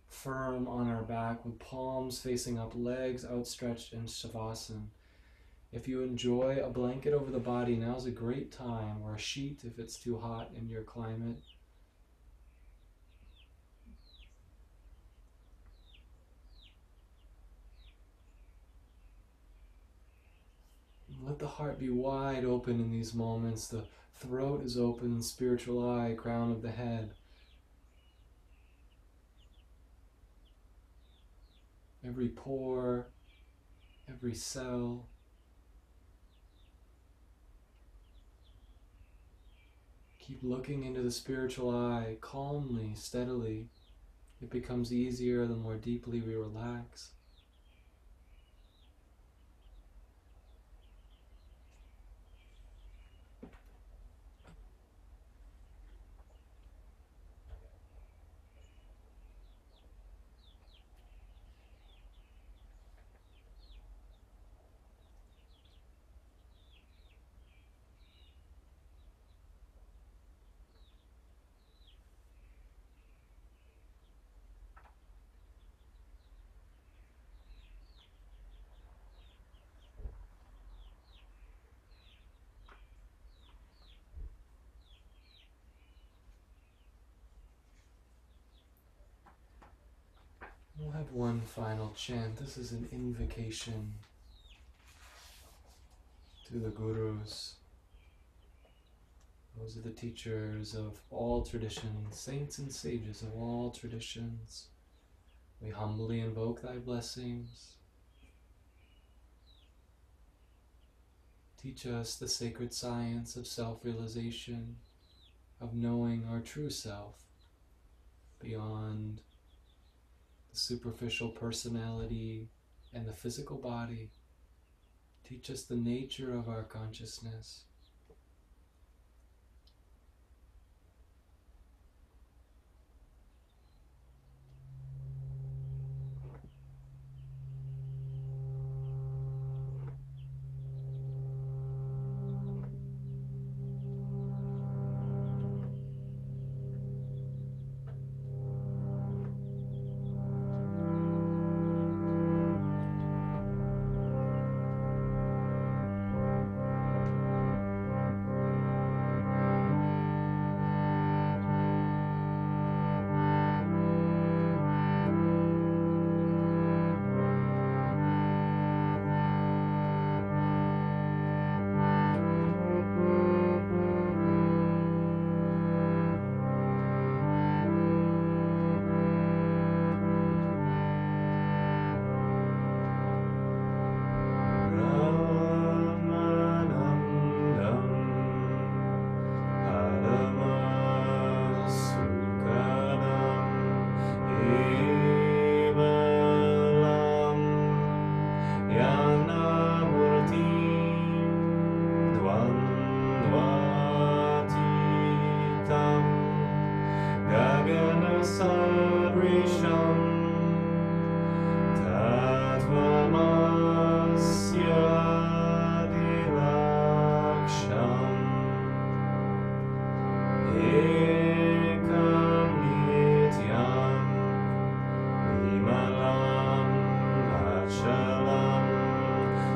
firm on our back with palms facing up, legs outstretched in Shavasana. If you enjoy a blanket over the body, now's a great time, or a sheet if it's too hot in your climate. Let the heart be wide open in these moments. The throat is open, spiritual eye, crown of the head. Every pore, every cell. Keep looking into the spiritual eye calmly, steadily. It becomes easier the more deeply we relax. We'll have one final chant. This is an invocation to the gurus. Those are the teachers of all traditions, saints and sages of all traditions. We humbly invoke thy blessings. Teach us the sacred science of self-realization, of knowing our true self beyond the superficial personality and the physical body. Teach us the nature of our consciousness.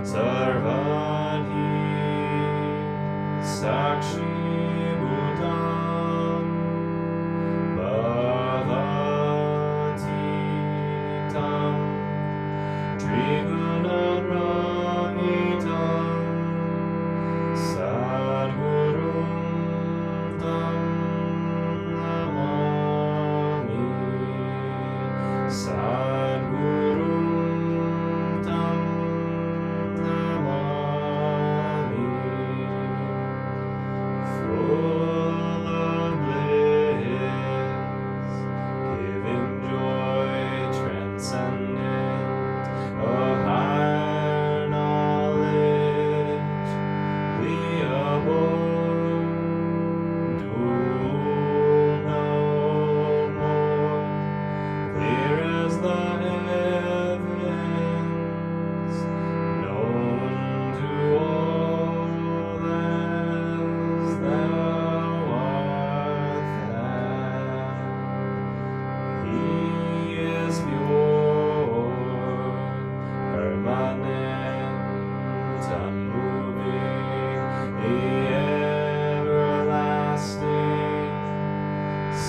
Sarvadhyam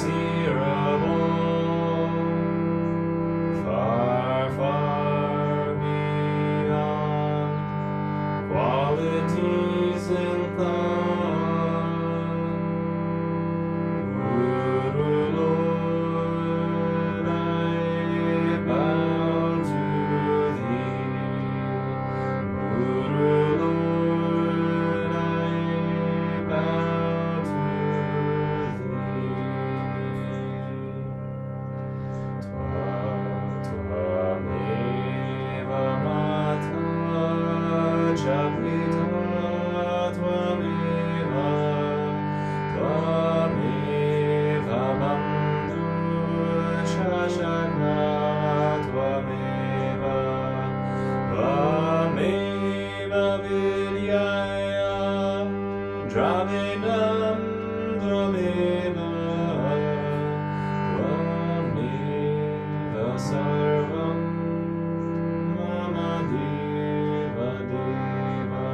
unseeable, far, far beyond qualities and thought. Guru Lord, I bow to thee. Guru Lord, I bow to thee. Tvameva Mata Chapita, Tvameva, Tvameva Bandhu Shashaka, Tvameva, Tvameva Vidyaya Dravidam, Tvameva, Tvameva Sarvam Mama Deva Deva.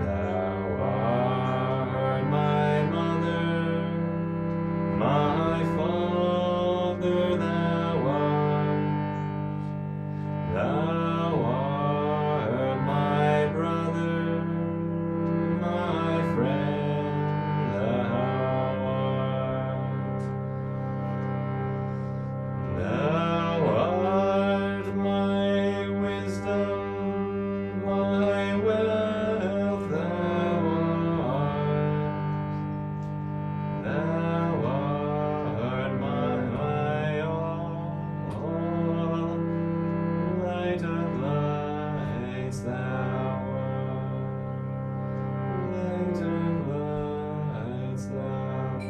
Thou art my mother, my father, thou art. Thou art my brother, my friend, thou art. Thou art my wisdom, my wealth, thou art. Thou art my all, light of lights, thou art. Light of lights, thou art.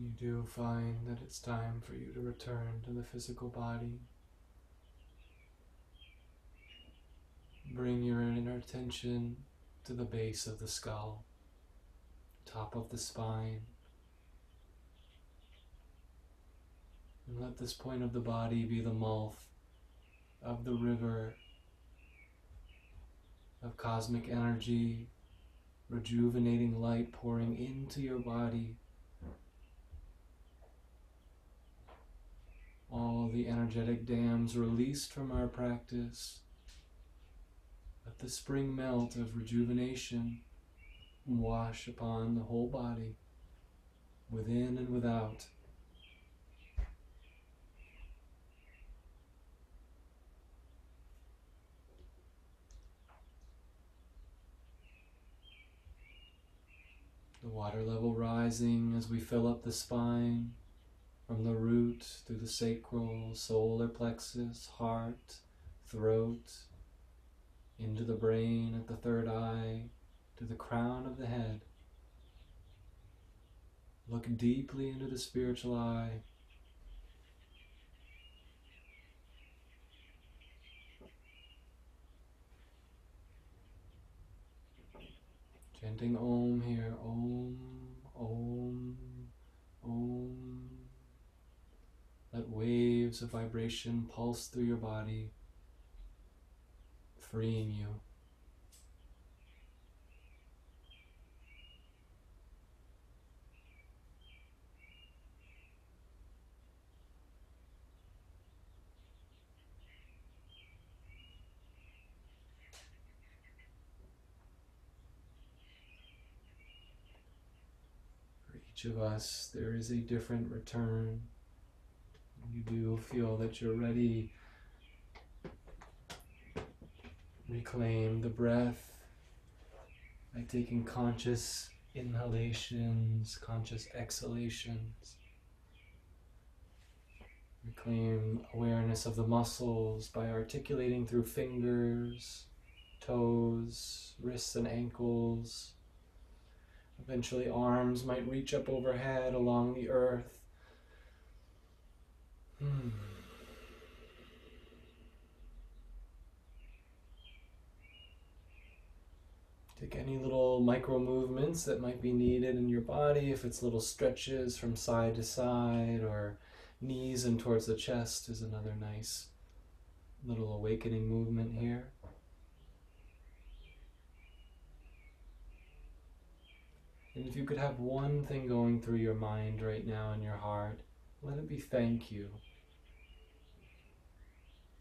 You do find that it's time for you to return to the physical body. Bring your inner attention to the base of the skull, top of the spine, and let this point of the body be the mouth of the river of cosmic energy, rejuvenating light pouring into your body. All the energetic dams released from our practice. Let the spring melt of rejuvenation wash upon the whole body, within and without. The water level rising as we fill up the spine from the root through the sacral, solar plexus, heart, throat, into the brain at the third eye, to the crown of the head. Look deeply into the spiritual eye. Chanting Om here. Om, Om, Om. Let waves of vibration pulse through your body, freeing you. For each of us, there is a different return. You do feel that you're ready. Reclaim the breath by taking conscious inhalations, conscious exhalations. Reclaim awareness of the muscles by articulating through fingers, toes, wrists and ankles. Eventually arms might reach up overhead along the earth. Take any little micro movements that might be needed in your body, if it's little stretches from side to side, or knees and towards the chest is another nice little awakening movement here. And if you could have one thing going through your mind right now in your heart, let it be thank you.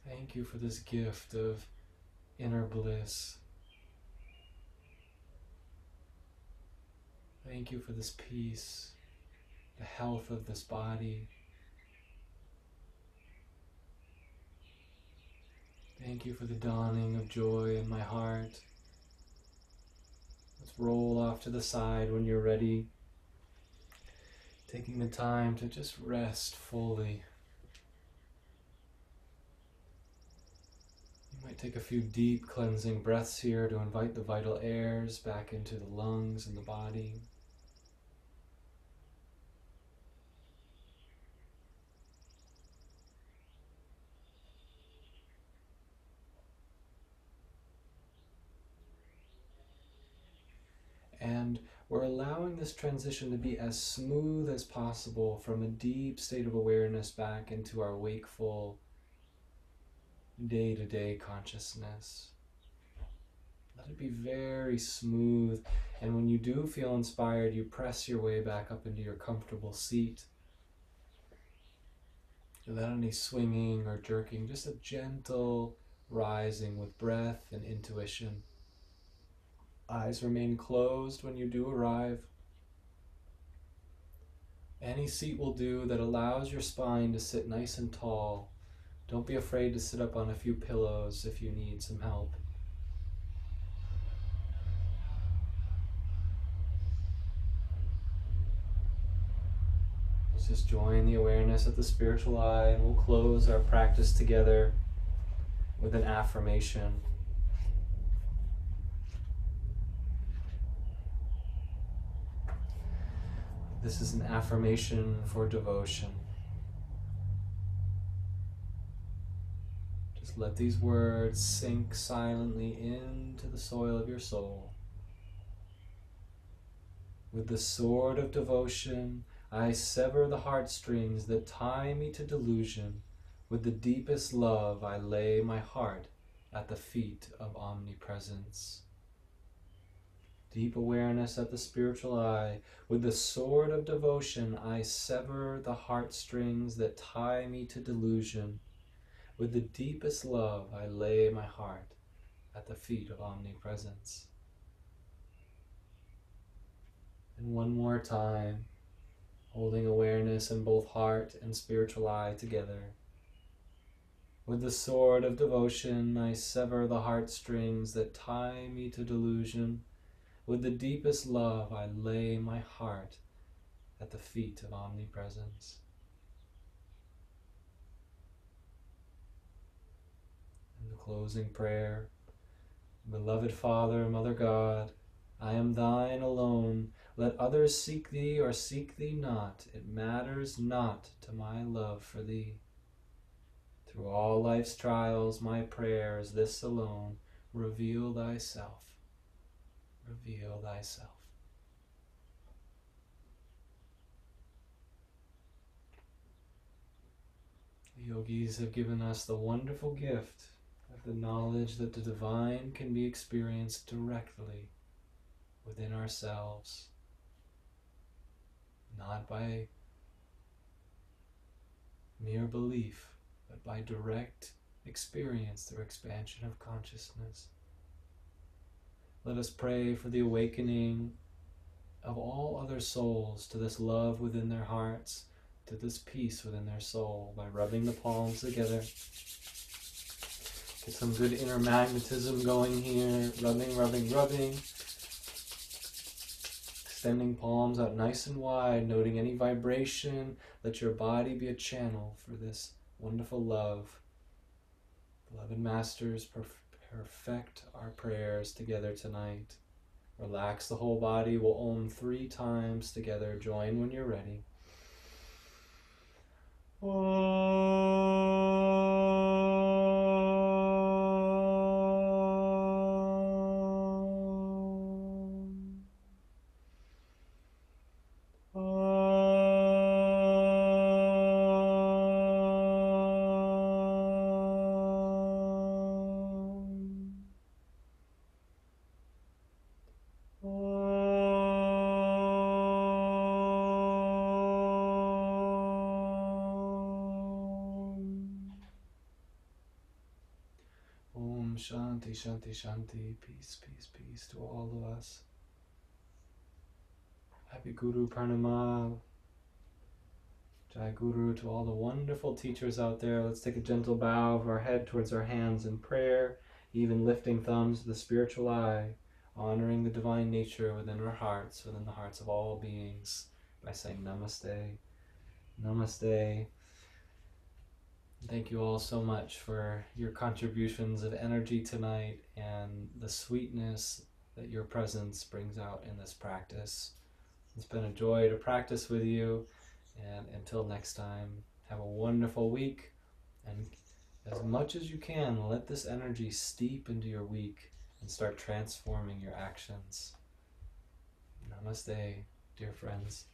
Thank you for this gift of inner bliss. Thank you for this peace, the health of this body. Thank you for the dawning of joy in my heart. Let's roll off to the side when you're ready, taking the time to just rest fully. You might take a few deep cleansing breaths here to invite the vital airs back into the lungs and the body. And we're allowing this transition to be as smooth as possible from a deep state of awareness back into our wakeful, day-to-day consciousness. Let it be very smooth, and when you do feel inspired, you press your way back up into your comfortable seat. Without any swinging or jerking, just a gentle rising with breath and intuition. Eyes remain closed when you do arrive. Any seat will do that allows your spine to sit nice and tall. Don't be afraid to sit up on a few pillows if you need some help. Let's just join the awareness of the spiritual eye, and we'll close our practice together with an affirmation. This is an affirmation for devotion. Just let these words sink silently into the soil of your soul. With the sword of devotion, I sever the heartstrings that tie me to delusion. With the deepest love, I lay my heart at the feet of omnipresence. Deep awareness at the spiritual eye. With the sword of devotion, I sever the heartstrings that tie me to delusion. With the deepest love, I lay my heart at the feet of omnipresence. And one more time, holding awareness in both heart and spiritual eye together. With the sword of devotion, I sever the heartstrings that tie me to delusion. With the deepest love, I lay my heart at the feet of omnipresence. And the closing prayer. Beloved Father, Mother God, I am thine alone. Let others seek thee or seek thee not. It matters not to my love for thee. Through all life's trials, my prayer is this alone. Reveal thyself. Reveal thyself. The yogis have given us the wonderful gift of the knowledge that the divine can be experienced directly within ourselves, not by mere belief, but by direct experience through expansion of consciousness. Let us pray for the awakening of all other souls to this love within their hearts, to this peace within their soul, by rubbing the palms together. Get some good inner magnetism going here. Rubbing, rubbing, rubbing. Extending palms out nice and wide, noting any vibration. Let your body be a channel for this wonderful love. Beloved Masters, perfect our prayers together tonight. Relax the whole body. We'll Om 3 times together. Join when you're ready. Shanti, Shanti, Shanti, peace, peace, peace to all of us. Happy Guru Purnima, Jai Guru to all the wonderful teachers out there. Let's take a gentle bow of our head towards our hands in prayer, even lifting thumbs to the spiritual eye, honoring the divine nature within our hearts, within the hearts of all beings, by saying Namaste, Namaste. Thank you all so much for your contributions of energy tonight and the sweetness that your presence brings out in this practice. It's been a joy to practice with you, and until next time, have a wonderful week, and as much as you can, let this energy steep into your week and start transforming your actions. Namaste, dear friends.